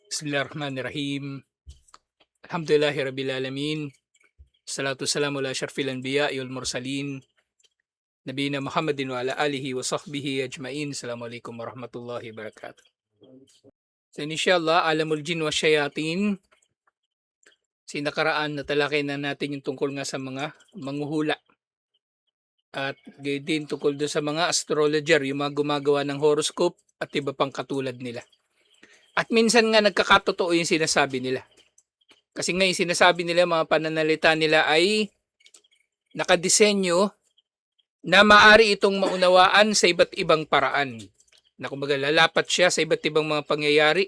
Bismillahirrahmanirrahim. Alhamdulillahi rabbil alamin. Salatu wassalamu ala syarfil anbiya'i wal mursalin. Nabiyina Muhammadin wa ala alihi wa sahbihi ajmain. Assalamualaikum warahmatullahi wabarakatuh. So inshallah, alamul jin wa syayatin. Sinakaraan na talakay na natin yung tungkol nga sa mga manghuhula. At gayon din tungkol doon sa mga astrologer, yung mga gumagawa ng horoscope at iba pang katulad nila. At minsan nga nagkakatotoo yung sinasabi nila. Kasi nga yung sinasabi nila, mga pananalita nila ay nakadisenyo na maaari itong maunawaan sa iba't ibang paraan. Na kumbaga lalapat siya sa iba't ibang mga pangyayari.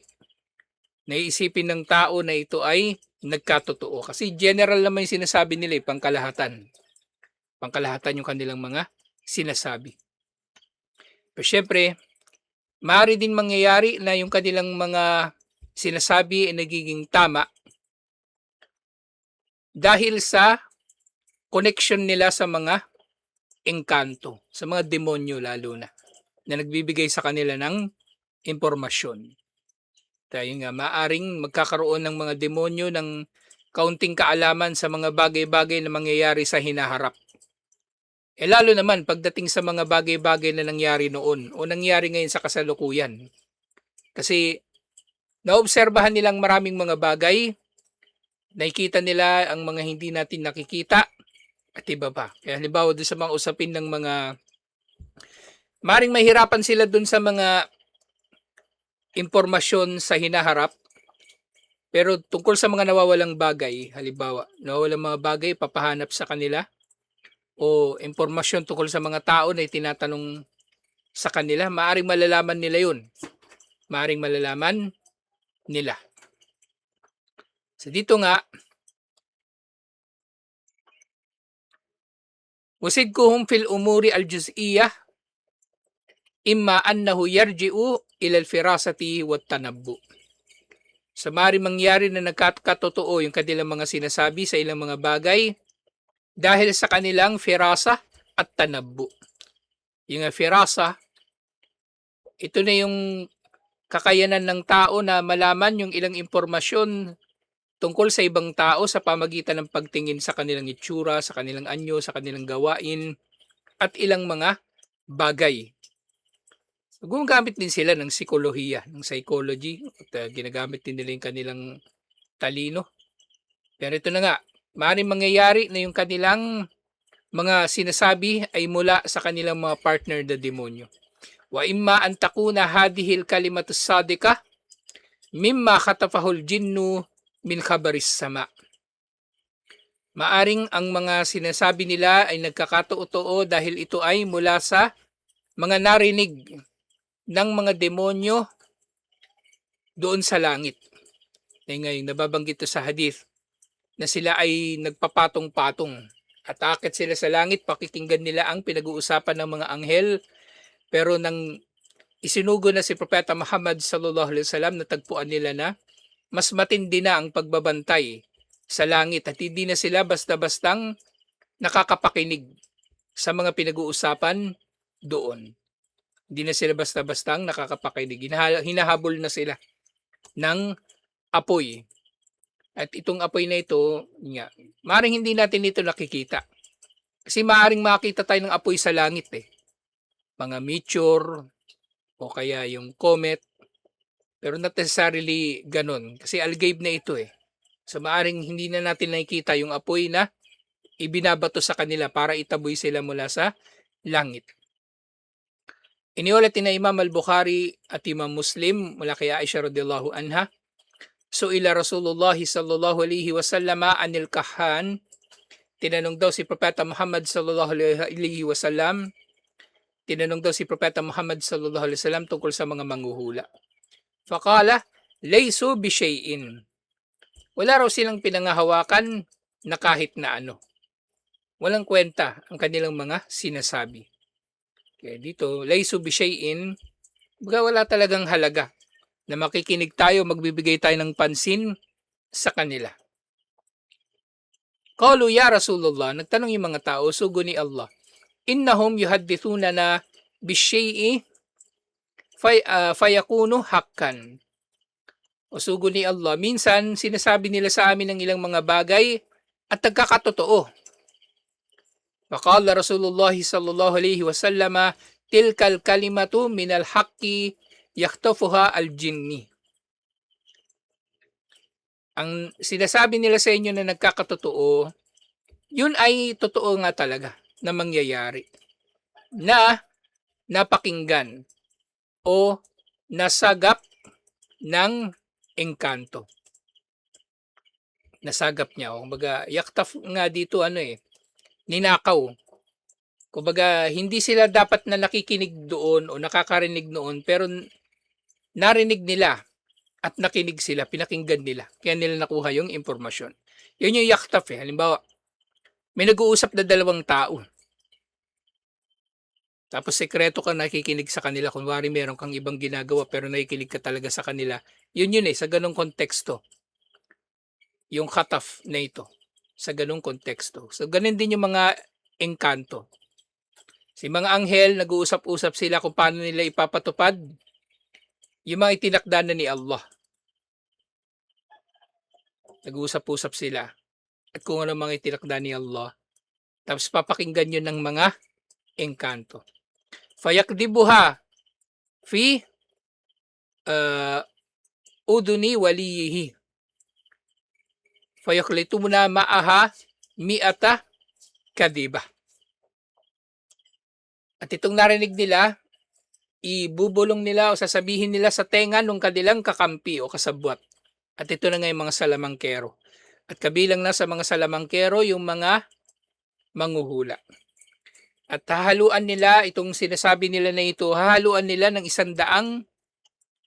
Naiisipin ng tao na ito ay nagkatotoo. Kasi general naman yung sinasabi nila, pangkalahatan. Pangkalahatan yung kanilang mga sinasabi. Pero syempre, maaari din mangyayari na yung kanilang mga sinasabi ay nagiging tama dahil sa connection nila sa mga engkanto, sa mga demonyo lalo na nagbibigay sa kanila ng impormasyon. Dahil nga maaring magkakaroon ng mga demonyo ng kaunting kaalaman sa mga bagay-bagay na mangyayari sa hinaharap. Lalo naman pagdating sa mga bagay-bagay na nangyari noon o nangyari ngayon sa kasalukuyan. Kasi naobserbahan nilang maraming mga bagay, nakikita nila ang mga hindi natin nakikita at iba pa. Kaya halimbawa doon sa mga usapin ng mga maring mahirapan sila doon sa mga impormasyon sa hinaharap, pero tungkol sa mga nawawalang bagay, halimbawa, nawawalang mga bagay, papahanap sa kanila o impormasyon tungkol sa mga tao na itinatanong sa kanila, maaring malalaman nila yun. Maaring malalaman nila. So dito nga, wasidkuhum fil umuri al-juz'iyah imma annahu yarji'u ila al-firasati wat tanabbu. Sa maaring mangyari na nagkatotoo yung kanilang mga sinasabi sa ilang mga bagay dahil sa kanilang firasa at tanabbu. Yung firasa, ito na yung kakayanan ng tao na malaman yung ilang impormasyon tungkol sa ibang tao sa pamagitan ng pagtingin sa kanilang itsura, sa kanilang anyo, sa kanilang gawain, at ilang mga bagay. So, gumagamit din sila ng psikolohiya, ng psychology, at ginagamit din nila yung kanilang talino. Pero ito na nga, maaaring mangyayari na yung kanilang mga sinasabi ay mula sa kanilang mga partner na demonyo. Wa imma an takuna hadihil kalimatus sadika mimma khatafahul jinnu min khabaris sama. Maaring ang mga sinasabi nila ay nagkakatotoo dahil ito ay mula sa mga narinig ng mga demonyo doon sa langit. Ngayon, nababanggit ito sa hadith na sila ay nagpapatong-patong. At aakit sila sa langit, pakikinggan nila ang pinag-uusapan ng mga anghel. Pero nang isinugo na si Propeta Muhammad sallallahu alaihi wasallam, natagpuan nila na mas matindi na ang pagbabantay sa langit at hindi na sila basta-bastang nakakapakinig sa mga pinag-uusapan doon. Hindi na sila basta-bastang nakakapakinig. Hinahabol na sila ng apoy. At itong apoy na ito, maaaring hindi natin ito nakikita. Kasi maaaring makita tayo ng apoy sa langit Mga meteor o kaya yung comet. Pero not necessarily ganun. Kasi algabe na ito So maaaring hindi na natin nakikita yung apoy na ibinabato sa kanila para itaboy sila mula sa langit. Iniulat na Imam al-Bukhari at Imam Muslim mula kay Aisha radhiyallahu anha. So ila Rasulullah sallallahu alaihi wasallam anil kahan. Tinanong daw si Propeta Muhammad sallallahu alaihi wasallam. Tinanong daw si Propeta Muhammad sallallahu alaihi wasallam tungkol sa mga manghuhula. Faqala, laysu bi shay'in. Wala raw silang pinangahawakan na kahit na ano. Walang kwenta ang kanilang mga sinasabi. Kaya dito, laysu bi shay'in, wala talagang halaga na makikinig tayo, magbibigay tayo ng pansin sa kanila. Qalu ya Rasulullah, nagtanong yung mga tao, sugo ni Allah, innahum yuhaddithuna na bisyai'i fayakunu hakkan. o sugo ni Allah. Minsan, sinasabi nila sa amin ng ilang mga bagay at nagkakatotoo. Faqala Rasulullah sallallahu alaihi wasallam, tilkal kalimatu minal haqqi yaktafuha al-jinni. Ang sinasabi nila sa inyo na nagkakatotoo, yun ay totoo nga talaga na mangyayari, na napakinggan o nasagap ng engkanto. Nasagap niya. O kumbaga, yaktaf nga dito ninakaw. Kumbaga, hindi sila dapat na nakikinig doon o nakakarinig noon, pero narinig nila at nakinig sila, pinakinggan nila. Kaya nila nakuha yung impormasyon. Yun yung yaktaf eh. Halimbawa, may nag-uusap na dalawang tao. Tapos sekreto ka nakikinig sa kanila. Kunwari meron kang ibang ginagawa pero nakikinig ka talaga sa kanila. Yun sa ganong konteksto. Yung khataf na ito. Sa ganong konteksto. So ganun din yung mga engkanto. Si mga anghel, nag-uusap-usap sila kung paano nila ipapatupad yung mga itinakda na ni Allah. Nag-uusap-usap sila. At kung ano mga itinakda ni Allah. Tapos papakinggan yun ng mga engkanto. Fayakdibuha fi uduni waliyihi. Fayaklitumuna ma'aha mi'ata kadiba. At itong narinig nila, ibubulong nila o sasabihin nila sa tenga nung kanilang kakampi o kasabwat. At ito na nga yung mga salamangkero. At kabilang na sa mga salamangkero yung mga manghuhula. At hahaluan nila, itong sinasabi nila na ito, hahaluan nila ng 100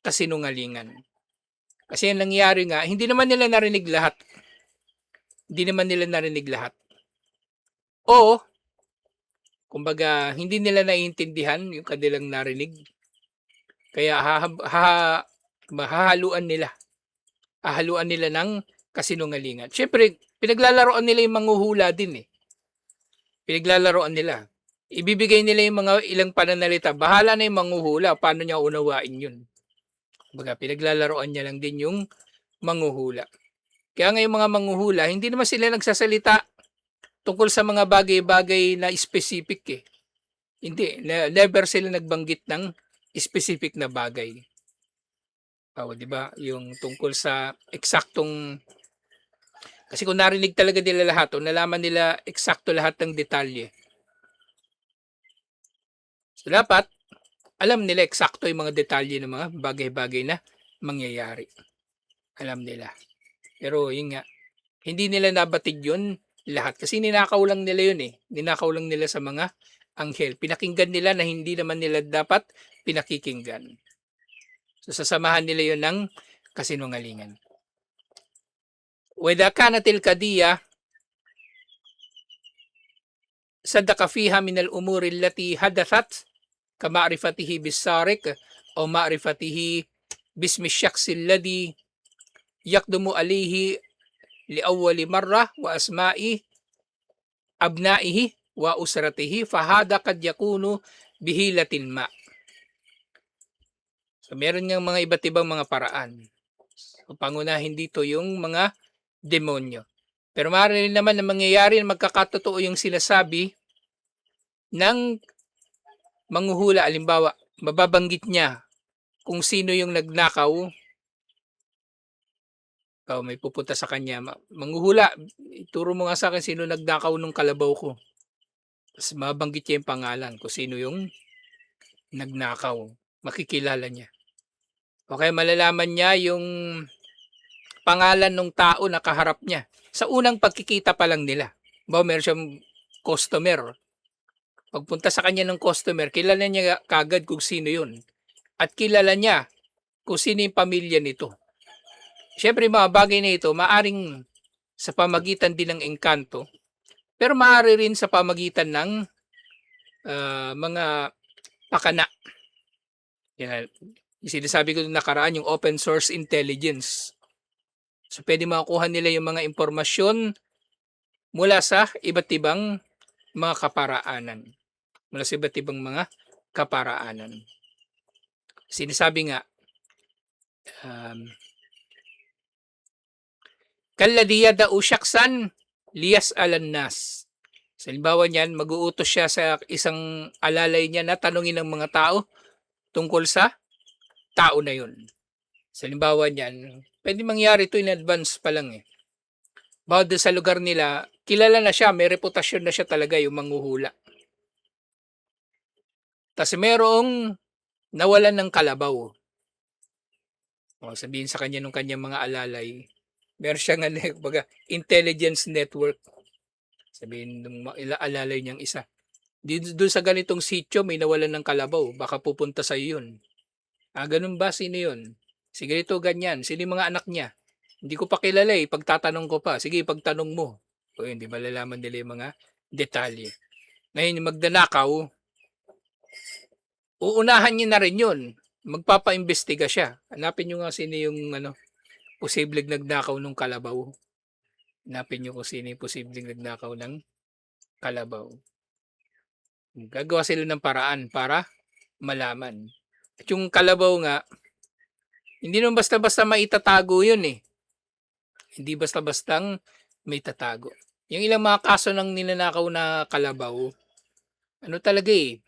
kasinungalingan. Kasi ang nangyari nga, hindi naman nila narinig lahat. Hindi naman nila narinig lahat. O, kumbaga, hindi nila naiintindihan yung kanilang narinig. Kaya hahaluan nila. Hahaluan nila ng kasinungalingan. Siyempre, pinaglalaroan nila yung manghuhula din eh. Pinaglalaroan nila. Ibibigay nila yung mga ilang pananalita. Bahala na yung manghuhula. Paano niya unawain yun? Kumbaga, pinaglalaroan niya lang din yung manghuhula. Kaya nga yung mga manghuhula, hindi naman sila nagsasalita tungkol sa mga bagay-bagay na specific eh. Hindi, never sila nagbanggit ng specific na bagay. Di ba? Yung tungkol sa eksaktong, kasi kung narinig talaga nila lahat o nalaman nila eksakto lahat ng detalye. So dapat alam nila eksakto yung mga detalye ng mga bagay-bagay na mangyayari. Alam nila. Pero yun nga, hindi nila nabatid yun lahat. Kasi ninakaw lang nila yun eh. Ninakaw lang nila sa mga anghel. Pinakinggan nila na hindi naman nila dapat pinakikinggan. So sasamahan nila yun ng kasinungalingan. وَإِذَا كَانَتِ الْكَدِيَّةُ صَدَّقَ فِيهَا مِنَ الْأُمُورِ الَّتِي حَدَثَتْ كَمَعْرِفَتِهِ بِالسَّارِقِ أو معرفته باسم الشخص الذي يقدم عليه لأول مرة وأسماء أبنائه وأسرته فهذا قد يكون بحيلة ما. So meron ngang mga iba't ibang mga paraan. So, pangunahin dito yung mga demonyo. Pero maaari naman na mangyayari na magkakatotoo yung sinasabi ng manghuhula. Halimbawa, mababanggit niya kung sino yung nagnakaw. May pupunta sa kanya, manghuhula, ituro mo nga sa akin sino nagnakaw nung kalabaw ko. Tapos mabanggit niya yung pangalan kung sino yung nagnakaw. Makikilala niya. Okay, malalaman niya yung pangalan ng tao na kaharap niya. Sa unang pagkikita pa lang nila. Meron siyang customer. Pagpunta sa kanya ng customer, kilala niya kagad kung sino yun. At kilala niya kung sino yung pamilya nito. Siyempre mga bagay na ito, maaring sa pamagitan din ng engkanto, pero maaari rin sa pamagitan ng mga pakana. Yan, sinasabi ko nakaraan yung open source intelligence. So pwede makakuha nila yung mga impormasyon mula sa iba't ibang mga kaparaanan. Mula sa iba't ibang mga kaparaanan. Sinasabi nga, Kalladhi yada'u syaksan liyas'alan nas. Sa halimbawa niyan, mag-uutos siya sa isang alalay niya na tanungin ng mga tao tungkol sa tao na yun. Sa halimbawa niyan, pwede mangyari ito in advance pa lang eh. Bawat doon sa lugar nila, kilala na siya, may reputasyon na siya talaga yung manghuhula. Tapos merong nawalan ng kalabaw. O, sabihin sa kanya nung kanyang mga alalay, meron siyang baga, intelligence network. Sabihin nung alalay niyang isa. Doon sa ganitong sitio may nawalan ng kalabaw, baka pupunta sa yun. Ganun ba? Sino yun? Sige ito, ganyan. Sino yung mga anak niya? Hindi ko pa kilala eh. Pagtatanong ko pa. Sige, pagtanong mo. O yun, di ba lalaman nila yung mga detalye. Ngayon, yung magdanakaw, uunahan niya na rin yun. Magpapaimbestiga siya. Hanapin nyo nga sino yung posibleng nagnakaw ng kalabaw. Hanapin nyo kung sino yung posibleng nagnakaw ng kalabaw. Gagawa sila ng paraan para malaman. At yung kalabaw nga, hindi naman basta-basta maitatago yun eh. Hindi basta-bastang may tatago. Yung ilang mga kaso ng ninanakaw na kalabaw, ano talaga eh,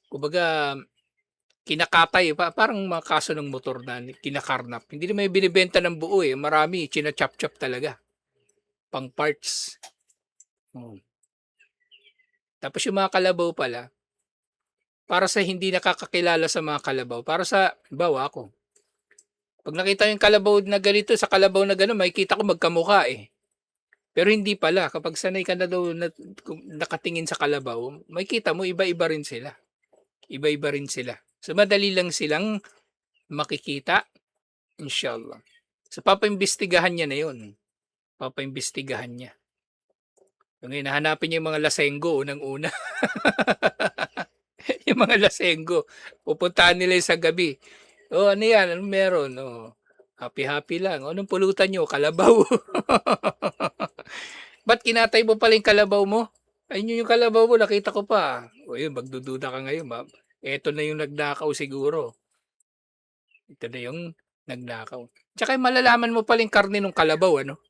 kumbaga kinakatay, parang mga kaso ng motor na kinakarnap. Hindi naman binibenta ng buo eh, marami, china-chop-chop talaga. Pang parts. Tapos yung mga kalabaw pala, para sa hindi nakakakilala sa mga kalabaw, para sa, bawa ako, pag nakita yung kalabaw na ganito, sa kalabaw na gano'n, makikita ko magkamukha eh. Pero hindi pala. Kapag sanay ka na daw nakatingin sa kalabaw, makikita mo iba-iba rin sila. Iba-iba rin sila. So madali lang silang makikita, inshallah. So papaimbestigahan niya na yun. Papaimbestigahan niya. So, ngayon, nahanapin niya yung mga lasenggo unang-una. Yung mga lasenggo. Pupuntahan nila sa gabi. Ano yan? Anong meron? Happy-happy lang. Anong pulutan nyo? Kalabaw. Ba't kinatay mo pala yung kalabaw mo? Ayun yung kalabaw mo, nakita ko pa. Yun, magdududa ka ngayon. Eto na yung nagnakaw siguro. Ito na yung nagnakaw. Tsaka malalaman mo pala yung karne ng kalabaw, ano?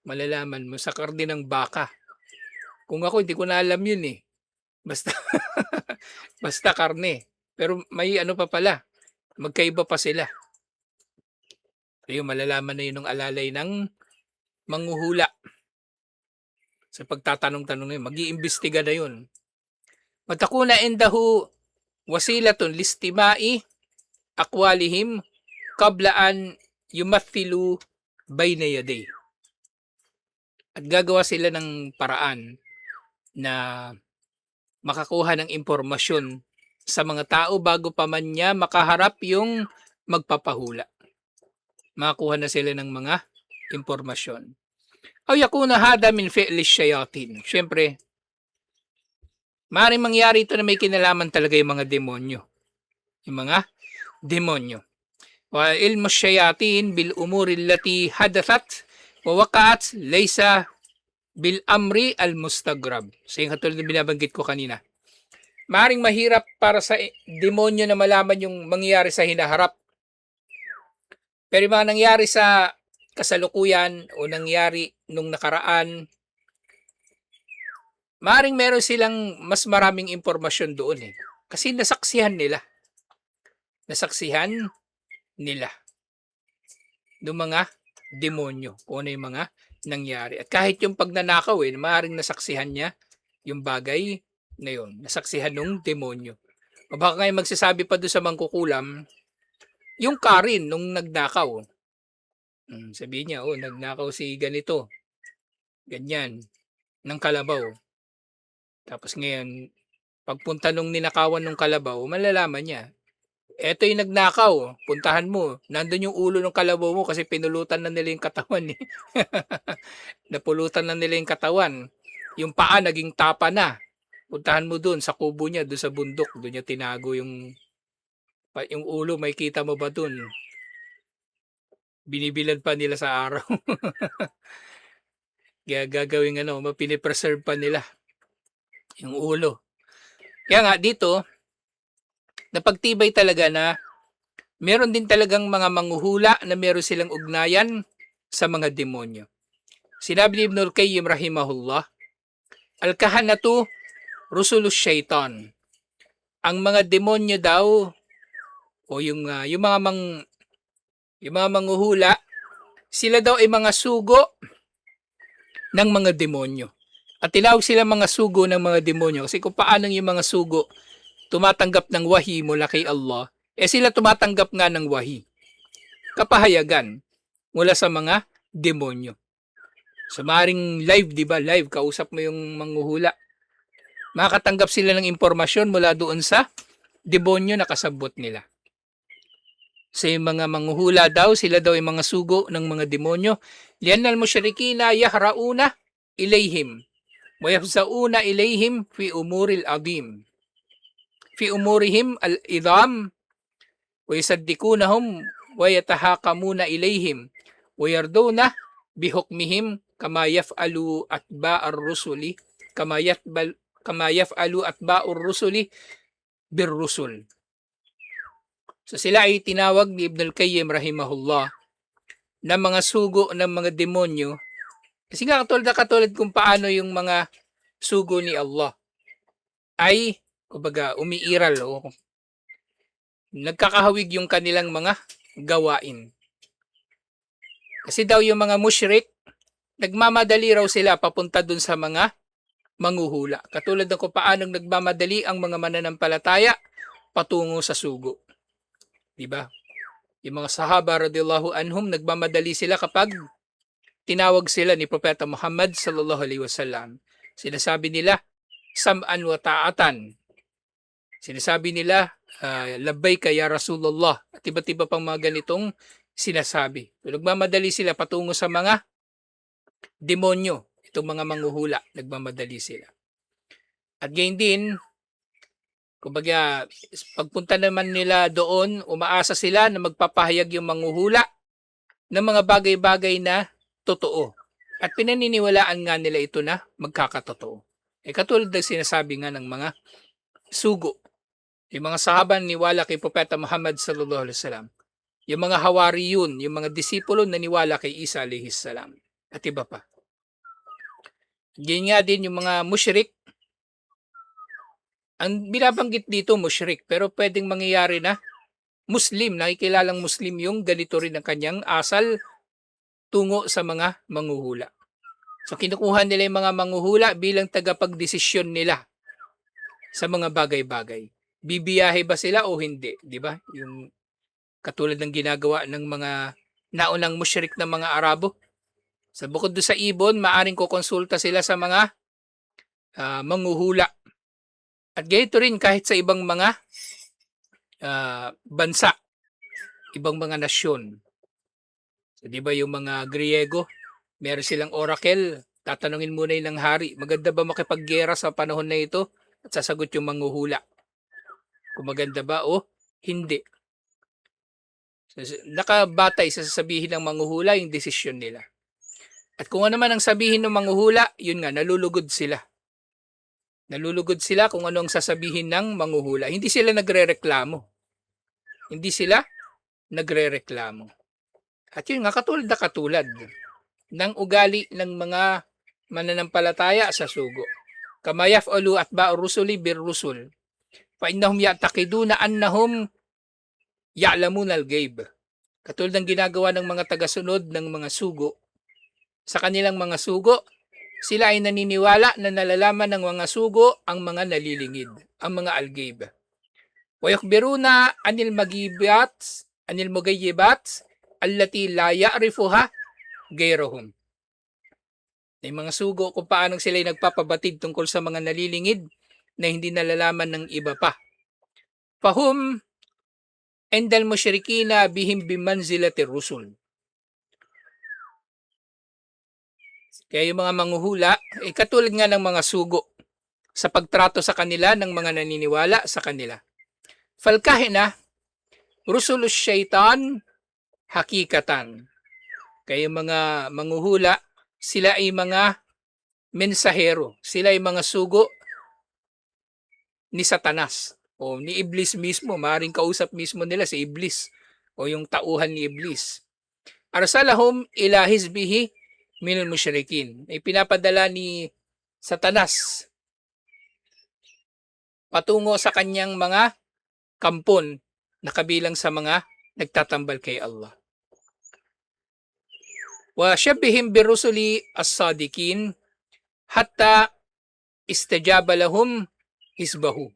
Malalaman mo sa karne ng baka. Kung ako, hindi ko na alam yun eh. Basta, basta karne. Pero may pa pala. Magkaiba pa sila. Ayun, malalaman na yun ng alalay ng manghuhula. Sa pagtatanong-tanong na yun, mag-iimbestiga na yun. Matakuna indahu wasilatun listimai akwalihim kablaan yumathilu bayna yaday. At gagawa sila ng paraan na makakuha ng impormasyon sa mga tao bago pa man niya makaharap yung magpapahula. Makakuha na sila ng mga impormasyon. Aw yakuna hada min fi'li shayatin. Siyempre, maaaring mangyari ito na may kinalaman talaga yung mga demonyo. Yung mga demonyo. Wa ilmu shayatin bil umuri allati hadathat wa waqa'at laysa bil amri al mustagrab. So yung katulad na binabanggit ko kanina. Maaaring mahirap para sa demonyo na malaman yung mangyayari sa hinaharap. Pero yung mga nangyari sa kasalukuyan o nangyari nung nakaraan, maaaring meron silang mas maraming impormasyon doon eh. Kasi nasaksihan nila. Nasaksihan nila ng mga demonyo kung ano yung mga nangyari. At kahit yung pagnanakaw maaaring nasaksihan niya yung bagay na yun. Nasaksihan ng demonyo. O baka ngayon magsasabi pa doon sa mangkukulam, yung Karin nung nagnakaw. Sabihin niya, nagnakaw si ganito. Ganyan. Ng kalabaw. Tapos ngayon, pagpunta nung ninakawan ng kalabaw, malalaman niya. Eto yung nagnakaw, puntahan mo. Nandun yung ulo ng kalabaw mo kasi pinulutan na nila yung katawan eh. Napulutan na nila yung katawan. Yung paa naging tapa na. Puntahan mo dun sa kubo niya, dun sa bundok. Dun niya tinago yung ulo, may kita mo ba dun? Binibilad pa nila sa araw. Gagawin pinipreserve pa nila yung ulo. Kaya nga dito, napagtibay talaga na meron din talagang mga manghuhula na meron silang ugnayan sa mga demonyo. Sinabi ni Ibnul Qayyim rahimahullah, al-kahanatu rusulus syaitan. Ang mga demonyo daw o yung mga manghuhula, sila daw ay mga sugo ng mga demonyo. At tinawag sila mga sugo ng mga demonyo kasi kung paano yung mga sugo tumatanggap ng wahi mula kay Allah, sila tumatanggap nga ng wahi, kapahayagan mula sa mga demonyo. So maaaring live, di ba? Live, kausap mo yung manghuhula. Makakatanggap sila ng impormasyon mula doon sa demonyo na kasabot nila. Sa mga manghuhula daw, sila daw ay mga sugo ng mga demonyo. Lianal musyrikina yahrauna ilayhim wa yafzauna ilayhim fi umuril adim. Fi umurihim al-idam wa yusaddikunahum wa yatahakamuna ilayhim wa yarduna bihukmihim kama yaf'alu atba'ar rusuli kama yaf'alu atba'ur rusuli birrusul. So sila ay tinawag ni Ibnul Qayyim rahimahullah na mga sugo ng mga demonyo kasi nga katulad kung paano yung mga sugo ni Allah ay kumbaga umiiral o nagkakahawig yung kanilang mga gawain. Kasi daw yung mga musyrik, nagmamadali raw sila papunta dun sa mga manghuhula. Katulad ng kung paanong nagmamadali ang mga mananampalataya patungo sa sugo. Diba? Yung mga sahaba radhiyallahu anhum, nagmamadali sila kapag tinawag sila ni Propeta Muhammad sallallahu alaihi wasallam. Sinasabi nila, sam'an wa ta'atan. Sinasabi nila, labbayka ya Rasulullah. At iba't iba pang mga ganitong sinasabi. So, nagmamadali sila patungo sa mga demonyo. Itong mga manghuhula, nagmamadali sila. At gayon din, kumbaga, pagpunta naman nila doon, umaasa sila na magpapahayag yung manghuhula ng mga bagay-bagay na totoo. At pinaniniwalaan nga nila ito na magkakatotoo. Katulad ng sinasabi nga ng mga sugo. Yung mga sahaba naniwala kay Propeta Muhammad sallallahu alaihi wasallam. Yung mga hawariyun, yung mga disipulo naniwala kay Isa alaihi salam. At iba pa. Ganyan nga din yung mga musyrik. Ang binabanggit dito musyrik, pero pwedeng mangyayari na Muslim, nakikilalang Muslim yung ganito rin ang kanyang asal tungo sa mga manghuhula. So kinukuha nila yung mga manghuhula bilang tagapagdesisyon nila sa mga bagay-bagay. Bibiyahe ba sila o hindi, di ba? Yung katulad ng ginagawa ng mga naunang musyrik na mga Arabo. Sa bukod doon sa ibon, maaring kukonsulta sila sa mga manghuhula. At ganito rin kahit sa ibang mga bansa, ibang mga nasyon. So, di ba yung mga Griego, meron silang oracle, tatanungin muna yun ng hari, maganda ba makipaggera sa panahon na ito? At sasagot yung manghuhula. Kung maganda ba o hindi. So, nakabatay sa sasabihin ng manghuhula yung desisyon nila. At kung ano man ang sabihin ng manghuhula, yun nga, nalulugod sila. Nalulugod sila kung ano ang sasabihin ng manghuhula. Hindi sila nagrereklamo. Hindi sila nagrereklamo. At yun nga, katulad ng ugali ng mga mananampalataya sa sugo. Kama yaf'alu atba'ur rusuli birrusul. Fa innahum ya'taqiduna annahum ya'lamun al-ghaib. Katulad ng ginagawa ng mga tagasunod ng mga sugo. Sa kanilang mga sugo, sila ay naniniwala na nalalaman ng mga sugo ang mga nalilingid, ang mga al-ghaib. Wa yukhbiruna anil mugayyibat allati la ya'rifuha ghayruhum. Yung mga sugo kung paano sila ay nagpapabatid tungkol sa mga nalilingid na hindi nalalaman ng iba pa. Fahum endal musyrikina bihim bimanzilatir rusul. Kaya yung mga manghuhula, katulad nga ng mga sugo sa pagtrato sa kanila ng mga naniniwala sa kanila. Falkahina, rusulus syaitan, hakikatan. Kaya yung mga manghuhula, sila ay mga mensahero. Sila ay mga sugo ni Satanas o ni Iblis mismo. Maaaring kausap mismo nila si Iblis o yung tauhan ni Iblis. Arsalahum ila hizbihi minal musyrikin. Pinapadala ni Satanas patungo sa kanyang mga kampon na kabilang sa mga nagtatambal kay Allah. Wa shabbihim birusuli as-sadiqin hatta istajaba lahum hisbahu.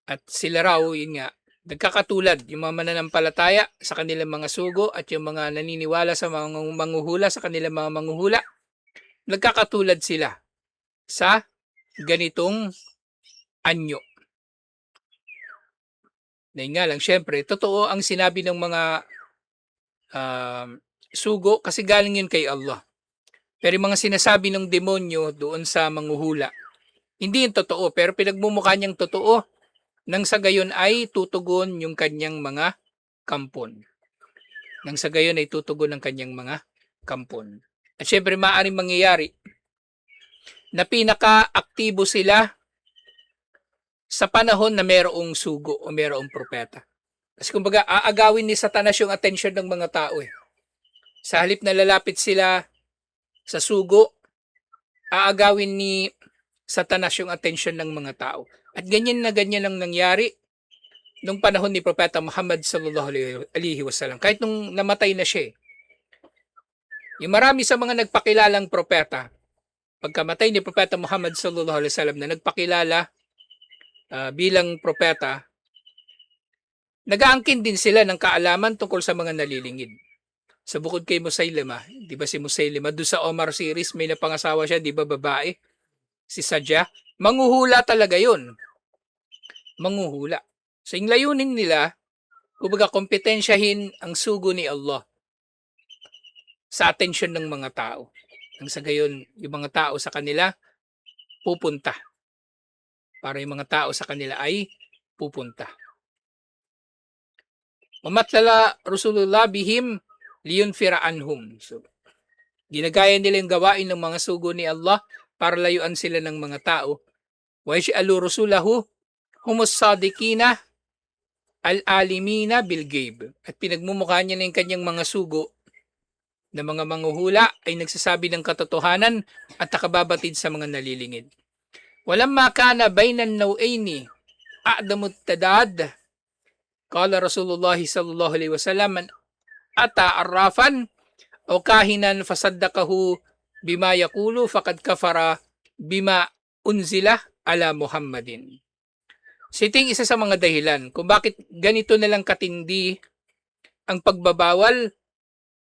At sila raw, yun nga, nagkakatulad yung mga mananampalataya sa kanilang mga sugo at yung mga naniniwala sa mga manghuhula sa kanilang mga manghuhula, nagkakatulad sila sa ganitong anyo. Dahil nga lang, syempre, totoo ang sinabi ng mga sugo kasi galing yun kay Allah. Pero yung mga sinasabi ng demonyo doon sa manghuhula, hindi yun totoo, pero pinagmumukha niyang totoo nang sa gayon ay tutugon yung kanyang mga kampon. Nang sa gayon ay tutugon ng kanyang mga kampon. At syempre, maaaring mangyayari na pinaka-aktibo sila sa panahon na mayroong sugo o mayroong propeta. Kasi kumbaga, aagawin ni Satanas yung atensyon ng mga tao eh. Sa halip na lalapit sila sa sugo, aagawin ni Satanas yung atensyon ng mga tao. At ganyan na ganyan ang nangyari nung panahon ni Propeta Muhammad sallallahu alaihi wasallam. Kahit nung namatay na siya. Yung marami sa mga nagpakilalang propeta, pagkamatay ni Propeta Muhammad sallallahu alaihi wasallam na nagpakilala bilang propeta, nag-aangkin din sila ng kaalaman tungkol sa mga nalilingid. Sa bukod kay Musaylima, di ba si Musaylima, doon sa Omar series, may napangasawa siya, di ba babae? Si Sadja. Manghuhula talaga yun. Manghuhula. So yung layunin nila, kumbaga kompetensyahin ang sugo ni Allah sa atensyon ng mga tao. Nang sa gayon, yung mga tao sa kanila pupunta. Para yung mga tao sa kanila ay pupunta. Mamatlala Rasulullah bihim liyunfira anhum. So, ginagaya nila yung gawain ng mga sugo ni Allah para layuan sila ng mga tao. Wa yaj'alu rusulahu humus sadiqina al-alimina bil ghaib. At pinagmumukha niya na yung kanyang mga sugo na mga manghuhula ay nagsasabi ng katotohanan at nakababatid sa mga nalilingid. Walamma kana bainan nawaini a'damut tadad. Qala Rasulullah sallallahu alaihi wasallam, man ata arrafan o kahinan fasaddaqahu bima yaqulu faqad kafara bima unzila ala Muhammadin. Siting isa sa mga dahilan kung bakit ganito na lang katindi ang pagbabawal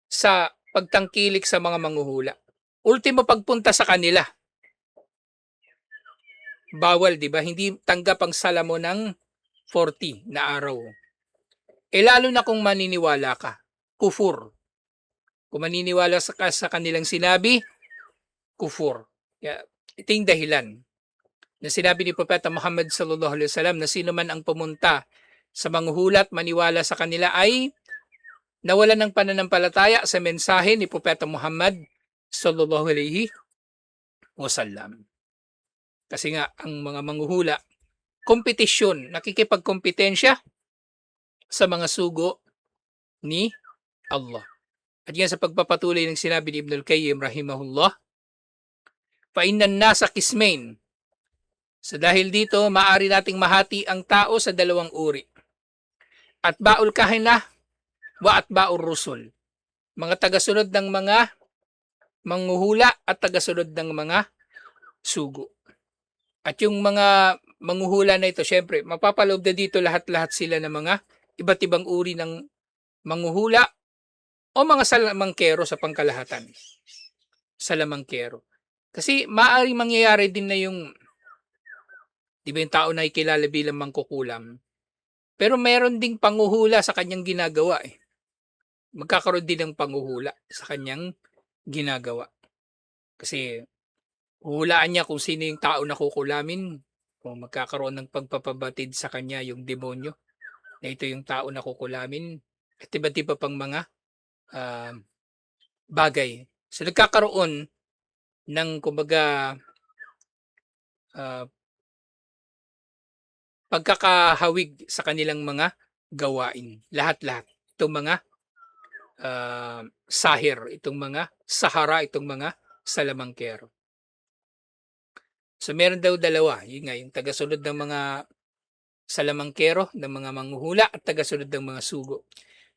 sa pagtangkilik sa mga manghuhula. Ultimo pagpunta sa kanila. Bawal, di ba? Hindi tanggap ang salamo ng 40 na araw. Lalo na kung maniniwala ka. Kufur. Kung maniniwala ka sa kanilang sinabi, kufur. Ito yung dahilan na sinabi ni Propeta Muhammad sallallahu alaihi wasallam na sino man ang pumunta sa manghuhulat maniwala sa kanila ay nawalan ng pananampalataya sa mensahe ni Propeta Muhammad sallallahu alaihi wasallam. Kasi nga ang mga manghuhula, kompetisyon, nakikipagkompetensya sa mga sugo ni Allah. At yan sa pagpapatuloy ng sinabi ni Ibn al-Qayyim rahimahullah, fa'innan nasa kismain. So dahil dito, maaari nating mahati ang tao sa dalawang uri. At ba'ul kahina wa at ba'ul rusul. Mga tagasunod ng mga manghuhula at tagasunod ng mga sugo. At yung mga manghuhula na ito, syempre, mapapaloob na dito lahat-lahat sila ng mga iba't ibang uri ng manghuhula o mga salamangkero sa pangkalahatan. Salamangkero. Kasi maaaring mangyayari din na yung, di ba yung tao na ikilala bilang mangkukulam, pero meron ding panghuhula sa kanyang ginagawa eh. Magkakaroon din ng panghuhula sa kanyang ginagawa. Kasi huhulaan niya kung sino yung tao na kukulamin, kung magkakaroon ng pagpapabatid sa kanya yung demonyo na ito yung tao na kukulamin at iba't iba pang mga bagay. So nagkakaroon ng kumbaga pagkakahawig sa kanilang mga gawain. Lahat-lahat. Itong mga sahir, itong mga sahara, itong mga salamangkero. So meron daw dalawa, yun nga, yung tagasunod ng mga salamangkero, ng mga manghuhula at tagasunod ng mga sugo.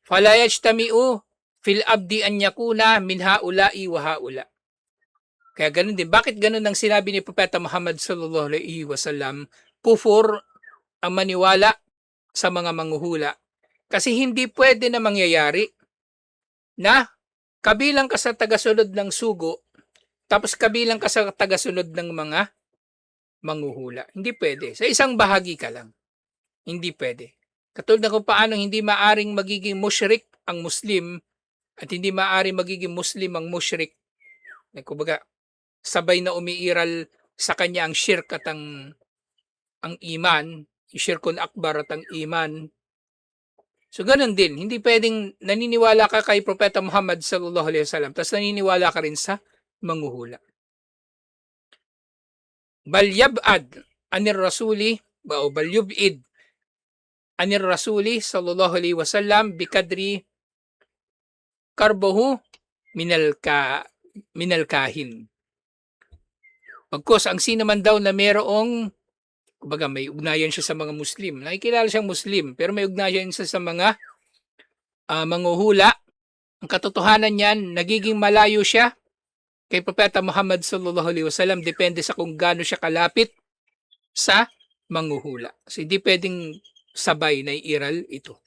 Fala yajtami'u fil abdi an yakuna min haula'i wa haula. Kaya ganun din. Bakit ganun ang sinabi ni Propeta Muhammad sallallahu alaihi wasallam? Kufur ang maniwala sa mga manghuhula. Kasi hindi pwede na mangyayari na kabilang ka sa tagasunod ng sugo, tapos kabilang ka sa tagasunod ng mga manghuhula. Hindi pwede. Sa isang bahagi ka lang. Hindi pwede. Katulad na kung paano hindi maaring magiging mushrik ang Muslim at hindi maaring magiging Muslim ang mushrik. Kumbaga, sabay na umiiral sa kanya ang shirk at ang iman, yung shirkun akbar at ang iman. So ganun din, hindi pwedeng naniniwala ka kay Propeta Muhammad sallallahu alaihi wasallam tapos naniniwala ka rin sa manghuhula. Bal yab'ad anir rasuli o bal yub'id anir rasuli sallallahu alaihi wasallam bikadri karbohu minal kahin. Pagkos ang sino man daw na merong, kumbaga may ugnayan siya sa mga Muslim, nakikilala siyang Muslim, pero may ugnayan siya sa mga manghuhula, ang katotohanan niyan, nagiging malayo siya kay Propeta Muhammad sallallahu alaihi wasallam, depende sa kung gaano siya kalapit sa manghuhula. So hindi pwedeng sabay na iiral ito.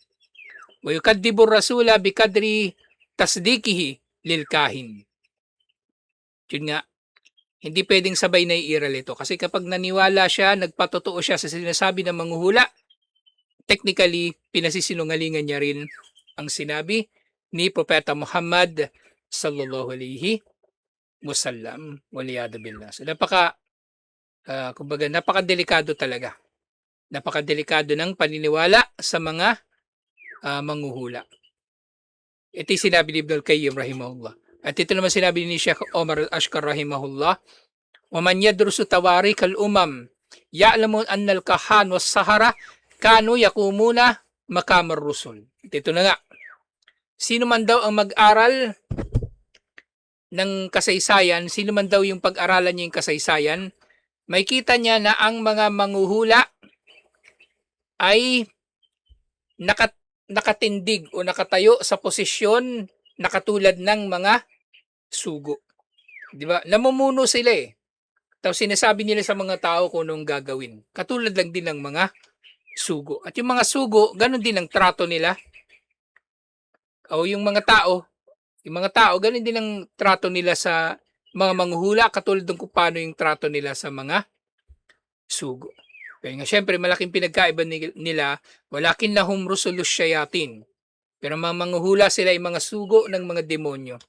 Wa yukadibu rasula bikadri tasdikihi lil kahin. Yun nga, hindi pwedeng sabay na iiral ito. Kasi kapag naniwala siya, nagpatotoo siya sa sinasabi ng manghuhula, technically, pinasisinungalingan niya rin ang sinabi ni Propeta Muhammad sallallahu alaihi wasallam. Waliyadu billah. So, kumbaga, napakadelikado talaga. Napakadelikado ng paniniwala sa mga manghuhula. Ito yung sinabi ni Ibn al-Qayyim rahimahullah. At ito naman sinabi ni Sheikh Omar al-Ashkar rahimahullah, وَمَنْ يَدْرُسُ تَوَارِكَ الْأُمَمِ يَعْلَمُ أَنَّ الْكَهَانَ وَالسَّحَرَةَ كَانُوا يَقُومُونَ مَقَامَ الرُّسُلِ. Ito na nga. Sino man daw ang mag-aral ng kasaysayan, sino man daw yung pag-aralan niya yung kasaysayan, may kita niya na ang mga manghuhula ay nakatindig o nakatayo sa posisyon na katulad ng mga sugo. Di ba? Namumuno sila eh. Tapos sinasabi nila sa mga tao kung anong gagawin. Katulad lang din ng mga sugo. At yung mga sugo, ganun din ang trato nila. O yung mga tao, ganun din ang trato nila sa mga manghuhula, katulad ng kung paano yung trato nila sa mga sugo. Kaya nga, syempre, malaking pinagkaiba nila, walakin lahum rusulus syayatin. Pero mga manghuhula sila ay mga sugo ng mga demonyo.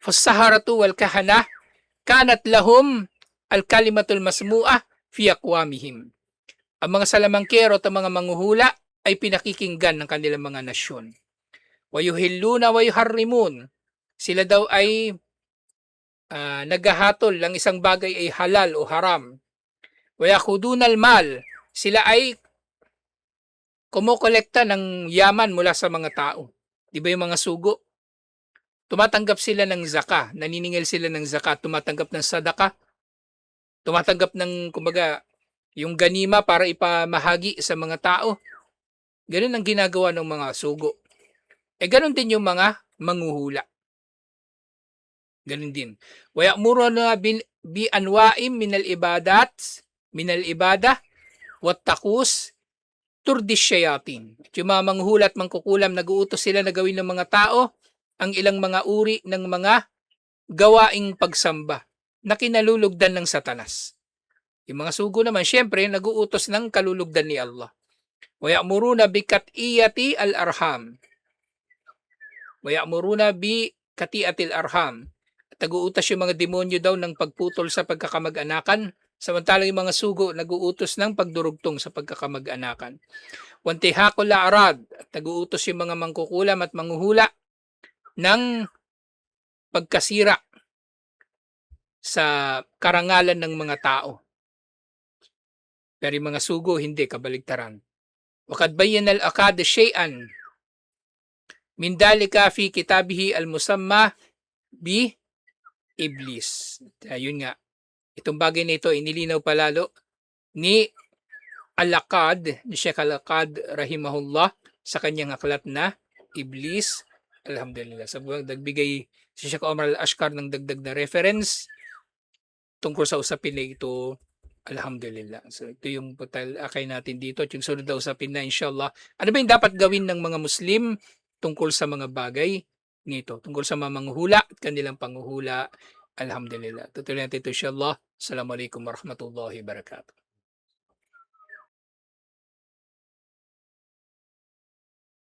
Fasaharatu wal kahana kanat lahum al kalimatul masmu'ah fi aqwamihim. Ang mga salamangkero at mga manghuhula ay pinakikinggan ng kanilang mga nasyon. Wa yuhilluna wa yuharrimun. Sila daw ay naghahatol ng isang bagay ay halal o haram. Wa yakhuduna al mal. Sila ay kumukolekta ng yaman mula sa mga tao. Di ba yung mga sugo? Tumatanggap sila ng zaka, naniningil sila ng zaka, tumatanggap ng sadaka, tumatanggap ng, kumbaga, yung ganima para ipamahagi sa mga tao. Ganun ang ginagawa ng mga sugo. Ganun din yung mga manghuhula. Ganun din. Wa ya'muruna bi anwa'im minal ibadah wat taqus turdi syayatin. Yung mga manghuhula at mangkukulam, nag-uutos sila na gawin ng mga tao ang ilang mga uri ng mga gawaing pagsamba na kinalulugdan ng Satanas. Yung mga sugo naman, syempre, nag-uutos ng kalulugdan ni Allah. Wa ya'muruna bi kat'iyati al-arham. Wa ya'muruna bi kati'atil arham. At nag-uutos yung mga demonyo daw ng pagputol sa pagkakamag-anakan, samantalang yung mga sugo nag-uutos ng pagdurugtong sa pagkakamag-anakan. Wantihakul la'arad. At nag-uutos yung mga mangkukulam at manghuhula ng pagkasira sa karangalan ng mga tao. Pero yung mga sugo, hindi, kabaligtaran. Wakad bayan al-akad shay'an min dalika fi kitabihi al-musamma bi Iblis. Ayun nga, itong bagay na ito inilinaw palalo ni Al-Laqad, ni Sheikh Al-Laqad rahimahullah sa kanyang aklat na Iblis. Alhamdulillah. Sa nagbigay si Sheikh Omar Al-Ashkar ng dagdag na reference tungkol sa usapin na ito. Alhamdulillah. So ito yung akay natin dito at yung sunod na usapin na inshallah. Ano ba yung dapat gawin ng mga Muslim tungkol sa mga bagay nito? Tungkol sa mga manghuhula at kanilang panghuhula. Alhamdulillah. Tutuloy natin ito inshallah. Assalamualaikum warahmatullahi wabarakatuh.